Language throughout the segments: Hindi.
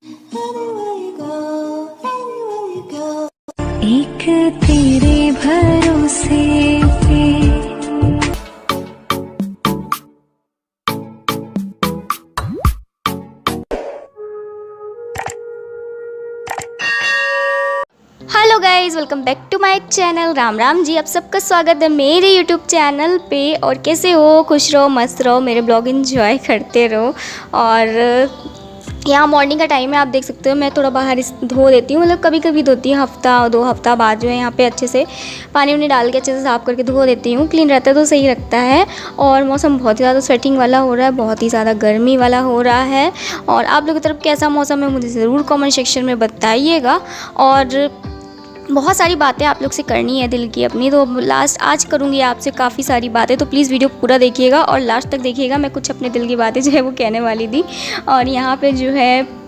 एक तेरे भरोसे पे। Hello guys, welcome back to my channel. Ram Ram ji, आप सबका स्वागत है मेरे यूट्यूब चैनल पे। और कैसे हो? खुश रहो, मस्त रहो, मेरे ब्लॉग एंजॉय करते रहो। और यहाँ मॉर्निंग का टाइम है, आप देख सकते हो। मैं थोड़ा बाहर धो देती हूँ, मतलब कभी कभी धोती हूँ, हफ्ता 2 हफ्ता बाद जो है यहाँ पे अच्छे से पानी वानी डाल के अच्छे से साफ़ करके धो देती हूँ। क्लीन रहता है तो सही लगता है। और मौसम बहुत ही ज़्यादा स्वेटिंग वाला हो रहा है, बहुत ही ज़्यादा गर्मी वाला हो रहा है। और आप लोगों की तरफ कैसा मौसम है मुझे ज़रूर कमेंट सेक्शन में बताइएगा। और बहुत सारी बातें आप लोग से करनी है दिल की अपनी, तो लास्ट आज करूँगी आपसे काफ़ी सारी बातें। तो प्लीज़ वीडियो पूरा देखिएगा और लास्ट तक देखिएगा। मैं कुछ अपने दिल की बातें जो है वो कहने वाली थी। और यहाँ पे जो है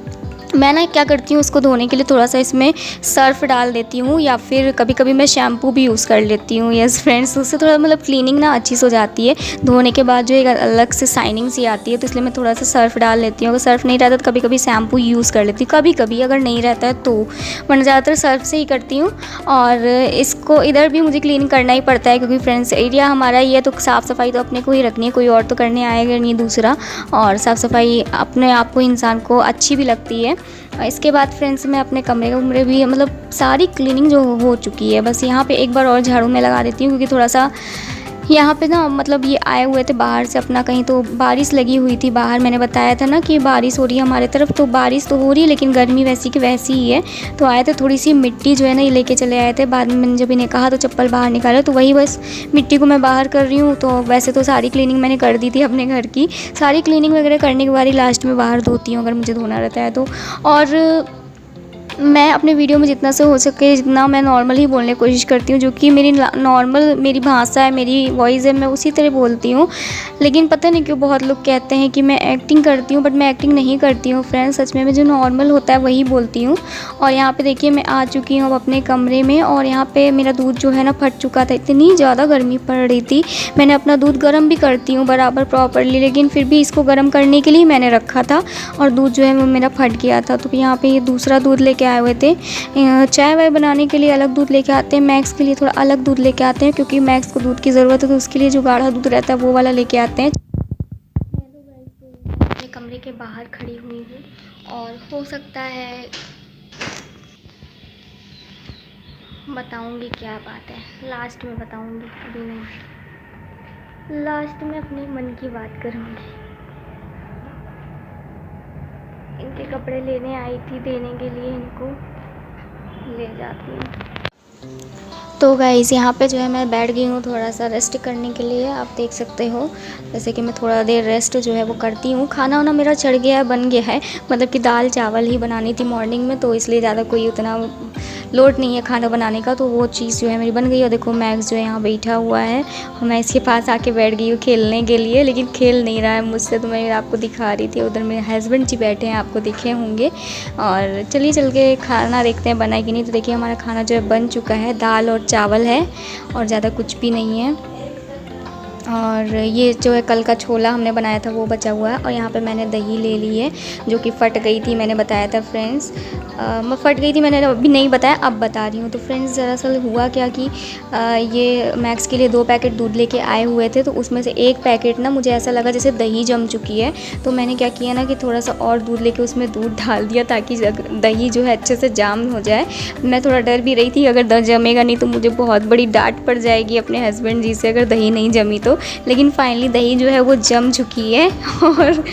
मैं ना क्या करती हूँ, उसको धोने के लिए थोड़ा सा इसमें सर्फ़ डाल देती हूँ, या फिर कभी कभी मैं शैम्पू भी यूज़ कर लेती हूँ। यस फ्रेंड्स, उससे थोड़ा मतलब क्लीनिंग ना अच्छी से हो जाती है। धोने के बाद जो एक अलग से शाइनिंग सी आती है, तो इसलिए मैं थोड़ा सा सर्फ़ डाल लेती हूँ। अगर सर्फ़ नहीं रहता तो कभी कभी शैम्पू यूज़ कर लेती हूँ, कभी कभी अगर नहीं रहता है तो। वरना ज़्यादातर सर्फ़ से ही करती हूँ। और इसको इधर भी मुझे क्लीन करना ही पड़ता है, क्योंकि फ्रेंड्स एरिया हमारा ही है, तो साफ़ सफाई तो अपने को ही रखनी है, कोई और तो करने आएगा नहीं दूसरा। और साफ़ सफाई अपने आप को इंसान को अच्छी भी लगती है। इसके बाद फ्रेंड्स मैं अपने कमरे भी मतलब सारी क्लीनिंग जो हो चुकी है, बस यहाँ पे एक बार और झाड़ू में लगा देती हूँ, क्योंकि थोड़ा सा यहाँ पे ना मतलब ये आए हुए थे बाहर से अपना, कहीं तो बारिश लगी हुई थी बाहर। मैंने बताया था ना कि बारिश हो रही है हमारे तरफ, तो बारिश तो हो रही है लेकिन गर्मी वैसी की वैसी ही है। तो आए थे, थोड़ी सी मिट्टी जो है ना ये लेके चले आए थे। बाद में मैंने जब इन्हें कहा तो चप्पल बाहर निकाला, तो वही बस मिट्टी को मैं बाहर कर रही हूँ। तो वैसे तो सारी क्लीनिंग मैंने कर दी थी अपने घर की, सारी क्लीनिंग वगैरह करने के बाद ही लास्ट में बाहर धोती हूँ अगर मुझे धोना रहता है तो। और मैं अपने वीडियो में जितना से हो सके, जितना मैं नॉर्मल ही बोलने की कोशिश करती हूँ, जो कि मेरी नॉर्मल मेरी भाषा है, मेरी वॉइस है, मैं उसी तरह बोलती हूँ। लेकिन पता नहीं क्यों बहुत लोग कहते हैं कि मैं एक्टिंग करती हूँ, बट मैं एक्टिंग नहीं करती हूँ फ्रेंड्स। सच में मैं जो नॉर्मल होता है वही बोलती हूँ। और यहाँ पे देखिए मैं आ चुकी हूँ अब अपने कमरे में, और यहाँ पे मेरा दूध जो है ना फट चुका था, इतनी ज़्यादा गर्मी पड़ रही थी। मैंने अपना दूध गर्म भी करती हूँ बराबर प्रॉपरली, लेकिन फिर भी इसको गर्म करने के लिए मैंने रखा था, और दूध जो है वो मेरा फट गया था। तो यहाँ पे ये दूसरा दूध लेके आए हुए थे। चाय वाय बनाने के लिए अलग दूध लेके आते हैं, मैक्स के लिए थोड़ा अलग दूध लेके आते हैं, क्योंकि मैक्स को दूध की ज़रूरत है, तो उसके लिए जो गाढ़ा दूध रहता है वो वाला लेके आते हैं। मैं कमरे के बाहर खड़ी हुई हूँ, और हो सकता है बताऊंगी क्या बात है, लास्ट में बताऊंगी, अभी नहीं। लास्ट में अपने मन की बात करूंगी। इनके कपड़े लेने आई थी, देने के लिए इनको ले जाती हूँ। तो गाइस यहाँ पे जो है मैं बैठ गई हूँ थोड़ा सा रेस्ट करने के लिए। आप देख सकते हो जैसे कि मैं थोड़ा देर रेस्ट जो है वो करती हूँ। खाना वाना मेरा चढ़ गया है, बन गया है, मतलब कि दाल चावल ही बनानी थी मॉर्निंग में, तो इसलिए ज़्यादा कोई उतना लोड नहीं है खाना बनाने का, तो वो चीज़ जो है मेरी बन गई। और देखो मैक्स जो है यहाँ बैठा हुआ है, और मैं इसके पास आके बैठ गई हूँ खेलने के लिए, लेकिन खेल नहीं रहा है मुझसे, तो मैं आपको दिखा रही थी। उधर मेरे हस्बैंड जी बैठे हैं, आपको दिखे होंगे। और चलिए चल के खाना देखते हैं बना है कि नहीं। तो देखिए हमारा खाना जो है बन चुका है, दाल और चावल है, और ज़्यादा कुछ भी नहीं है। और ये जो है कल का छोला हमने बनाया था वो बचा हुआ है। और यहाँ पे मैंने दही ले ली है, जो कि फट गई थी, मैंने बताया था फ्रेंड्स। मैं फट गई थी, मैंने अभी नहीं बताया, अब बता रही हूँ। तो फ्रेंड्स दरअसल हुआ क्या कि ये मैक्स के लिए 2 पैकेट दूध लेके आए हुए थे, तो उसमें से एक पैकेट ना मुझे ऐसा लगा जैसे दही जम चुकी है। तो मैंने क्या किया ना कि थोड़ा सा और दूध लेके उसमें दूध डाल दिया, ताकि दही जो है अच्छे से जाम हो जाए। मैं थोड़ा डर भी रही थी, अगर जमेगा नहीं तो मुझे बहुत बड़ी डांट पड़ जाएगी अपने हस्बैंड जी से अगर दही नहीं जमी तो। लेकिन फाइनली दही जो है वो जम चुकी है, और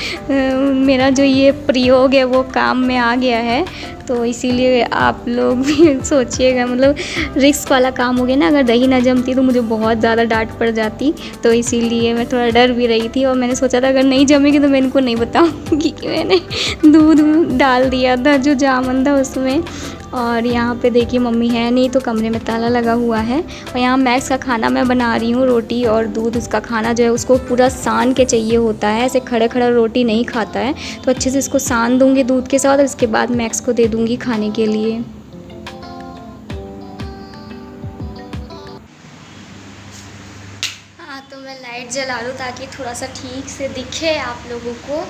मेरा जो ये प्रयोग है वो काम में आ गया है। तो इसीलिए आप लोग भी सोचिएगा, मतलब रिस्क वाला काम हो गया ना, अगर दही ना जमती तो मुझे बहुत ज़्यादा डांट पड़ जाती। तो इसीलिए मैं थोड़ा डर भी रही थी, और मैंने सोचा था अगर नहीं जमेगी तो मैं इनको नहीं बताऊँगी कि मैंने दूध डाल दिया था जो जामन था उसमें। और यहाँ पे देखिए मम्मी है नहीं, तो कमरे में ताला लगा हुआ है। और यहाँ मैक्स का खाना मैं बना रही हूँ, रोटी और दूध। उसका खाना जो है उसको पूरा सान के चाहिए होता है, ऐसे खड़ा खड़ा रोटी नहीं खाता है। तो अच्छे से इसको सान दूँगी दूध के साथ, और इसके बाद मैक्स को दे दूँगी खाने के लिए। हाँ, तो मैं लाइट जला लूँ ताकि थोड़ा सा ठीक से दिखे आप लोगों को।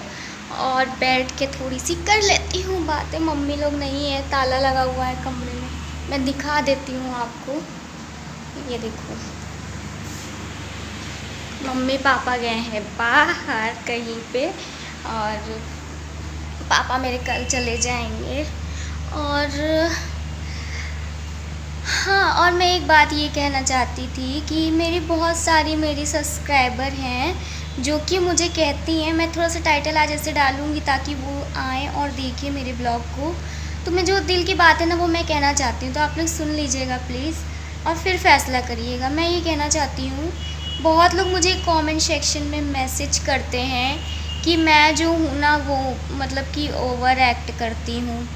और बैठ के थोड़ी सी कर लेती हूँ बातें। मम्मी लोग नहीं है, ताला लगा हुआ है कमरे में। मैं दिखा देती हूँ आपको, ये देखो मम्मी पापा गए हैं बाहर कहीं पे, और पापा मेरे कल चले जाएंगे। और हाँ, और मैं एक बात ये कहना चाहती थी कि मेरी सब्सक्राइबर हैं जो कि मुझे कहती हैं, मैं थोड़ा सा टाइटल आज ऐसे डालूँगी ताकि वो आएँ और देखें मेरे ब्लॉग को। तो मैं जो दिल की बात है ना वो मैं कहना चाहती हूँ, तो आप लोग सुन लीजिएगा प्लीज़ और फिर फ़ैसला करिएगा। मैं ये कहना चाहती हूँ, बहुत लोग मुझे कमेंट सेक्शन में मैसेज करते हैं कि मैं जो हूँ ना वो मतलब कि ओवर एक्ट करती हूँ।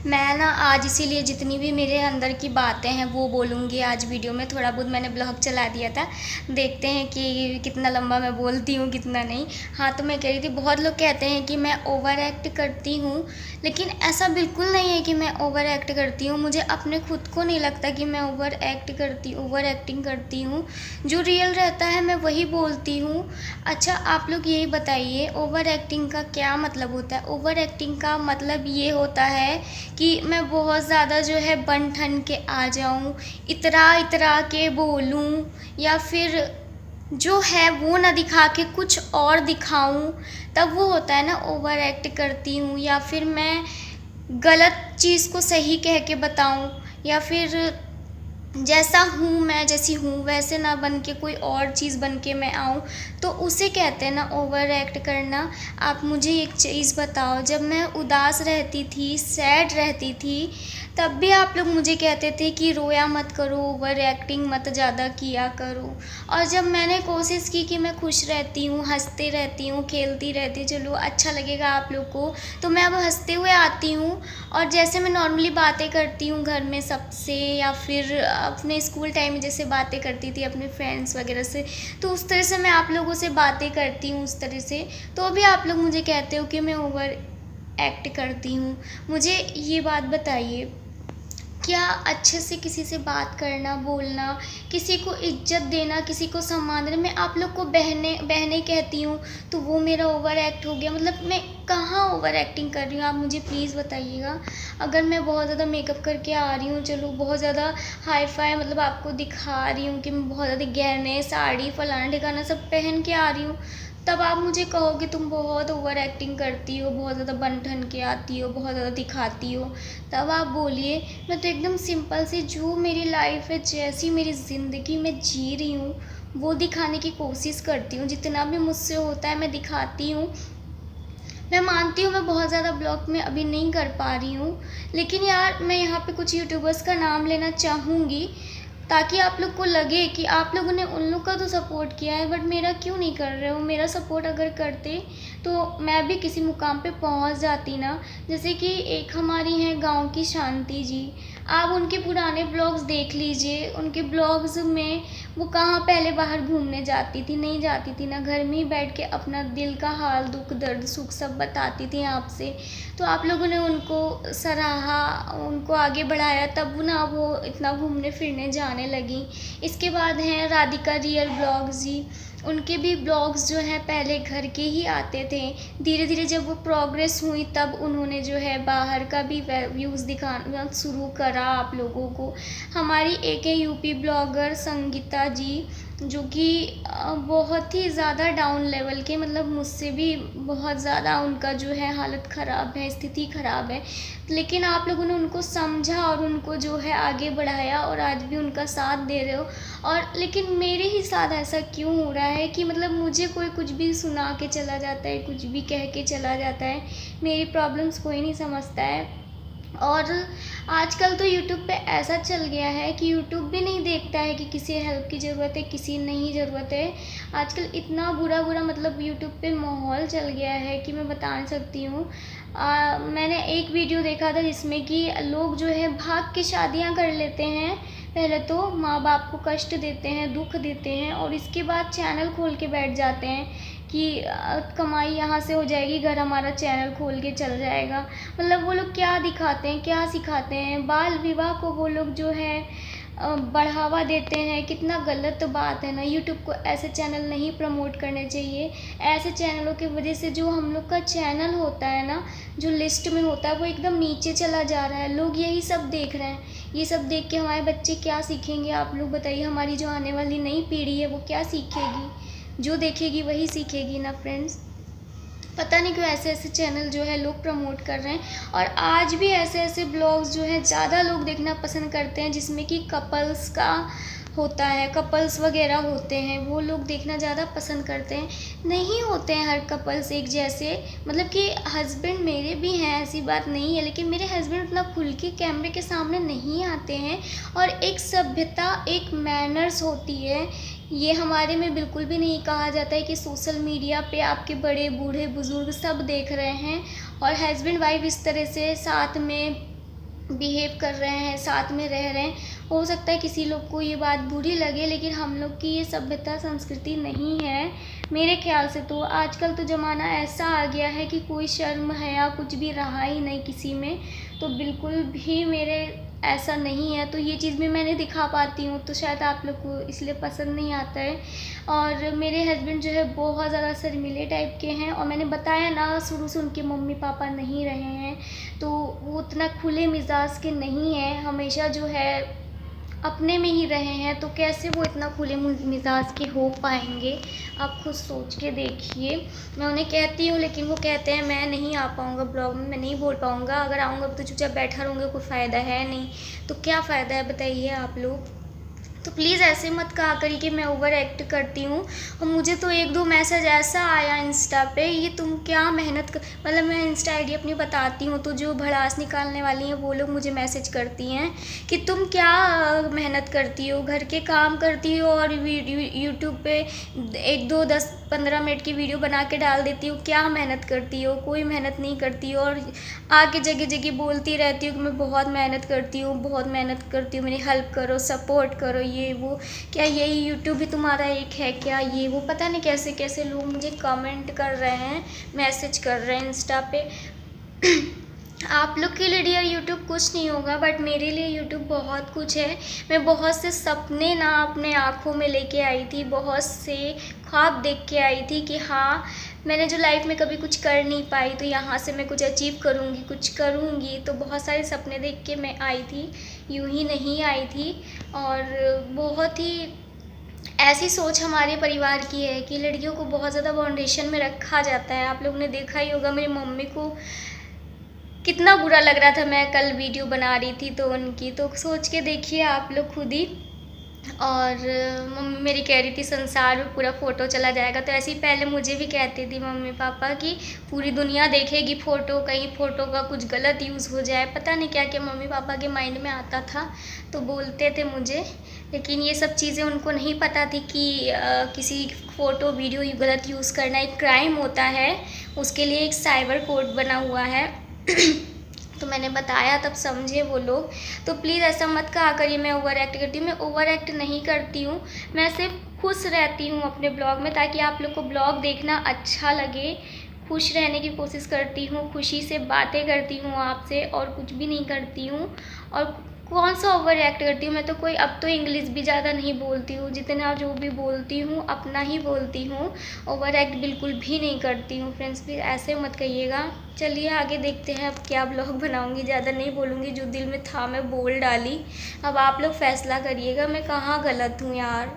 मैं ना आज इसीलिए जितनी भी मेरे अंदर की बातें हैं वो बोलूँगी आज वीडियो में। थोड़ा बहुत मैंने ब्लॉग चला दिया था, देखते हैं कि कितना लंबा मैं बोलती हूँ कितना नहीं। हाँ, तो मैं कह रही थी बहुत लोग कहते हैं कि मैं ओवर एक्ट करती हूँ, लेकिन ऐसा बिल्कुल नहीं है कि मैं ओवर एक्ट करती हूँ। मुझे अपने खुद को नहीं लगता कि मैं ओवर एक्टिंग करती हूँ। जो रियल रहता है मैं वही बोलती हूँ। अच्छा, आप लोग यही बताइए ओवर एक्टिंग का क्या मतलब होता है। ओवर एक्टिंग का मतलब ये होता है कि मैं बहुत ज़्यादा जो है बन ठन के आ जाऊँ, इतरा के बोलूँ, या फिर जो है वो ना दिखा के कुछ और दिखाऊँ, तब वो होता है ना ओवर एक्ट करती हूँ। या फिर मैं गलत चीज़ को सही कह के बताऊँ, या फिर जैसा हूँ मैं जैसी हूँ वैसे ना बन के कोई और चीज़ बन के मैं आऊँ, तो उसे कहते हैं ना ओवर एक्ट करना। आप मुझे एक चीज़ बताओ, जब मैं उदास रहती थी, सैड रहती थी, तब भी आप लोग मुझे कहते थे कि रोया मत करो, ओवर एक्टिंग मत ज़्यादा किया करो। और जब मैंने कोशिश की कि मैं खुश रहती हूँ, हंसते रहती हूँ, खेलती रहती हूँ, चलो अच्छा लगेगा आप लोग को, तो मैं अब हंसते हुए आती हूँ। और जैसे मैं नॉर्मली बातें करती हूँ घर में सबसे, या फिर अपने स्कूल टाइम में जैसे बातें करती थी अपने फ्रेंड्स वगैरह से, तो उस तरह से मैं आप लोगों से बातें करती हूँ उस तरह से। तो भी आप लोग मुझे कहते हो कि मैं ओवर एक्ट करती हूँ। मुझे ये बात बताइए, क्या अच्छे से किसी से बात करना, बोलना, किसी को इज्जत देना, किसी को सम्मान देना, मैं आप लोग को बहनें कहती हूँ, तो वो मेरा ओवर एक्ट हो गया? मतलब मैं कहाँ ओवर एक्टिंग कर रही हूँ, आप मुझे प्लीज़ बताइएगा। अगर मैं बहुत ज़्यादा मेकअप करके आ रही हूँ, चलो बहुत ज़्यादा हाई फाई मतलब आपको दिखा रही हूँ कि मैं बहुत ज़्यादा गहने, साड़ी, फलाना ठिकाना सब पहन के आ रही हूँ, तब आप मुझे कहोगे तुम बहुत ओवर एक्टिंग करती हो, बहुत ज़्यादा बन ठन के आती हो, बहुत ज़्यादा दिखाती हो, तब आप बोलिए। मैं तो एकदम सिंपल सी जो मेरी लाइफ है, जैसी मेरी ज़िंदगी में जी रही हूँ, वो दिखाने की कोशिश करती हूँ। जितना भी मुझसे होता है मैं दिखाती हूँ। मैं मानती हूँ मैं बहुत ज़्यादा ब्लॉग में अभी नहीं कर पा रही हूँ, लेकिन यार मैं यहाँ पे कुछ यूट्यूबर्स का नाम लेना चाहूँगी, ताकि आप लोग को लगे कि आप लोगों ने उन लोग का तो सपोर्ट किया है, बट मेरा क्यों नहीं कर रहे हो। मेरा सपोर्ट अगर करते तो मैं भी किसी मुकाम पे पहुंच जाती ना। जैसे कि एक हमारी हैं गांव की शांति जी, आप उनके पुराने ब्लॉग्स देख लीजिए। उनके ब्लॉग्स में वो कहाँ पहले बाहर घूमने जाती थी, नहीं जाती थी ना, घर में ही बैठ के अपना दिल का हाल, दुख, दर्द, सुख सब बताती थी आपसे। तो आप लोगों ने उनको सराहा, उनको आगे बढ़ाया, तब ना वो इतना घूमने फिरने जाने लगी। इसके बाद हैं राधिका रियल ब्लॉग्स जी, उनके भी ब्लॉग्स जो हैं पहले घर के ही आते थे। धीरे धीरे जब वो प्रोग्रेस हुई तब उन्होंने जो है बाहर का भी व्यूज़ दिखाना शुरू करा आप लोगों को। हमारी एक है यूपी ब्लॉगर संगीता जी, जो कि बहुत ही ज़्यादा डाउन लेवल के, मतलब मुझसे भी बहुत ज़्यादा उनका जो है हालत ख़राब है, स्थिति ख़राब है, लेकिन आप लोगों ने उनको समझा और उनको जो है आगे बढ़ाया, और आज भी उनका साथ दे रहे हो। और लेकिन मेरे ही साथ ऐसा क्यों हो रहा है कि मतलब मुझे कोई कुछ भी सुना के चला जाता है, कुछ भी कह के चला जाता है, मेरी प्रॉब्लम्स कोई नहीं समझता है। और आजकल तो यूट्यूब पे ऐसा चल गया है कि यूट्यूब भी नहीं देखता है कि किसी हेल्प की ज़रूरत है, किसी नहीं ज़रूरत है। आजकल इतना बुरा मतलब यूट्यूब पे माहौल चल गया है कि मैं बता नहीं सकती हूँ। मैंने एक वीडियो देखा था जिसमें कि लोग जो है भाग के शादियाँ कर लेते हैं। पहले तो माँ बाप को कष्ट देते हैं, दुख देते हैं, और इसके बाद चैनल खोल के बैठ जाते हैं कि कमाई यहाँ से हो जाएगी, घर हमारा चैनल खोल के चल जाएगा। मतलब वो लोग क्या दिखाते हैं, क्या सिखाते हैं। बाल विवाह को वो लोग जो है बढ़ावा देते हैं, कितना गलत बात है ना। यूट्यूब को ऐसे चैनल नहीं प्रमोट करने चाहिए। ऐसे चैनलों की वजह से जो हम लोग का चैनल होता है ना, जो लिस्ट में होता है वो एकदम नीचे चला जा रहा है। लोग यही सब देख रहे हैं। ये सब देख के हमारे बच्चे क्या सीखेंगे, आप लोग बताइए। हमारी जो आने वाली नई पीढ़ी है वो क्या सीखेगी? जो देखेगी वही सीखेगी ना फ्रेंड्स। पता नहीं क्यों ऐसे ऐसे चैनल जो है लोग प्रमोट कर रहे हैं। और आज भी ऐसे ऐसे ब्लॉग्स जो है ज़्यादा लोग देखना पसंद करते हैं जिसमें कि कपल्स का होता है, कपल्स वगैरह होते हैं, वो लोग देखना ज़्यादा पसंद करते हैं। नहीं होते हैं हर कपल्स एक जैसे, मतलब कि हस्बैंड मेरे भी हैं, ऐसी बात नहीं है, लेकिन मेरे हस्बैंड उतना खुल के कैमरे के सामने नहीं आते हैं। और एक सभ्यता, एक मैनर्स होती है, ये हमारे में बिल्कुल भी नहीं कहा जाता है कि सोशल मीडिया पे आपके बड़े बूढ़े बुज़ुर्ग सब देख रहे हैं और हस्बैंड वाइफ इस तरह से साथ में बिहेव कर रहे हैं, साथ में रह रहे हैं। हो सकता है किसी लोग को ये बात बुरी लगे, लेकिन हम लोग की ये सभ्यता संस्कृति नहीं है मेरे ख्याल से। तो आजकल तो ज़माना ऐसा आ गया है कि कोई शर्म हया कुछ भी रहा ही नहीं किसी में। तो बिल्कुल भी मेरे ऐसा नहीं है। तो ये चीज़ भी मैंने दिखा पाती हूँ, तो शायद आप लोग को इसलिए पसंद नहीं आता है। और मेरे हस्बैंड जो है बहुत ज़्यादा शर्मीले टाइप के हैं, और मैंने बताया ना शुरू से उनके मम्मी पापा नहीं रहे हैं, तो वो उतना खुले मिजाज के नहीं हैं, हमेशा जो है अपने में ही रहे हैं। तो कैसे वो इतना खुले मिजाज के हो पाएंगे, आप खुद सोच के देखिए। मैं उन्हें कहती हूँ, लेकिन वो कहते हैं मैं नहीं आ पाऊँगा ब्लॉग में, मैं नहीं बोल पाऊँगा, अगर आऊँगा तो चुपचाप बैठा रहूँगा, कोई फ़ायदा है नहीं। तो क्या फ़ायदा है बताइए आप लोग। तो प्लीज़ ऐसे मत कहा करिए कि मैं ओवर एक्ट करती हूँ। और मुझे तो एक दो मैसेज ऐसा आया इंस्टा पे, ये तुम क्या मेहनत कर, मतलब मैं इंस्टा आईडी अपनी बताती हूँ तो जो भड़ास निकालने वाली हैं वो लोग मुझे मैसेज करती हैं कि तुम क्या मेहनत करती हो, घर के काम करती हो और यूट्यूब पे 1 2 10 15 मिनट की वीडियो बना के डाल देती हो, क्या मेहनत करती हो? कोई मेहनत नहीं करती हो। और आके जगह जगह बोलती रहती हूँ कि मैं बहुत मेहनत करती हूँ, बहुत मेहनत करती हूँ, मेरी हेल्प करो, सपोर्ट करो, ये वो। क्या यही यूट्यूब भी तुम्हारा एक है क्या? ये वो पता नहीं कैसे कैसे लोग मुझे कमेंट कर रहे हैं, मैसेज कर रहे हैं इंस्टा पे। आप लोग के लिए डियर यूट्यूब कुछ नहीं होगा, बट मेरे लिए यूट्यूब बहुत कुछ है। मैं बहुत से सपने ना अपने आँखों में लेके आई थी, बहुत से ख्वाब देख के आई थी कि हाँ मैंने जो लाइफ में कभी कुछ कर नहीं पाई तो यहाँ से मैं कुछ अचीव करूँगी, कुछ करूँगी। तो बहुत सारे सपने देख के मैं आई थी, यूं ही नहीं आई थी। और बहुत ही ऐसी सोच हमारे परिवार की है कि लड़कियों को बहुत ज़्यादा फाउंडेशन में रखा जाता है। आप लोगों ने देखा ही होगा मेरी मम्मी को कितना बुरा लग रहा था, मैं कल वीडियो बना रही थी तो उनकी, तो सोच के देखिए आप लोग खुद ही। और मम्मी मेरी कह रही थी संसार में पूरा फ़ोटो चला जाएगा, तो ऐसे ही पहले मुझे भी कहती थी मम्मी पापा कि पूरी दुनिया देखेगी फ़ोटो, कहीं फ़ोटो का कुछ गलत यूज़ हो जाए। पता नहीं क्या क्या मम्मी पापा के माइंड में आता था, तो बोलते थे मुझे। लेकिन ये सब चीज़ें उनको नहीं पता थी कि किसी फ़ोटो वीडियो गलत यूज़ करना एक क्राइम होता है, उसके लिए एक साइबर कोड बना हुआ है। तो मैंने बताया तब समझे वो लोग। तो प्लीज़ ऐसा मत कहा करिए मैं ओवर एक्ट करती हूँ, मैं ओवर एक्ट नहीं करती हूँ। मैं सिर्फ खुश रहती हूँ अपने ब्लॉग में, ताकि आप लोग को ब्लॉग देखना अच्छा लगे। खुश रहने की कोशिश करती हूँ, खुशी से बातें करती हूँ आपसे, और कुछ भी नहीं करती हूँ। और कौन सा ओवर एक्ट करती हूँ मैं? तो कोई अब तो इंग्लिश भी ज़्यादा नहीं बोलती हूँ, जितना जो भी बोलती हूँ अपना ही बोलती हूँ, ओवर एक्ट बिल्कुल भी नहीं करती हूँ। फ्रेंड्स प्लीज़ ऐसे मत कहिएगा। चलिए आगे देखते हैं अब क्या ब्लॉग बनाऊँगी, ज़्यादा नहीं बोलूँगी, जो दिल में था मैं बोल डाली। अब आप लोग फैसला करिएगा मैं कहाँ गलत हूँ यार।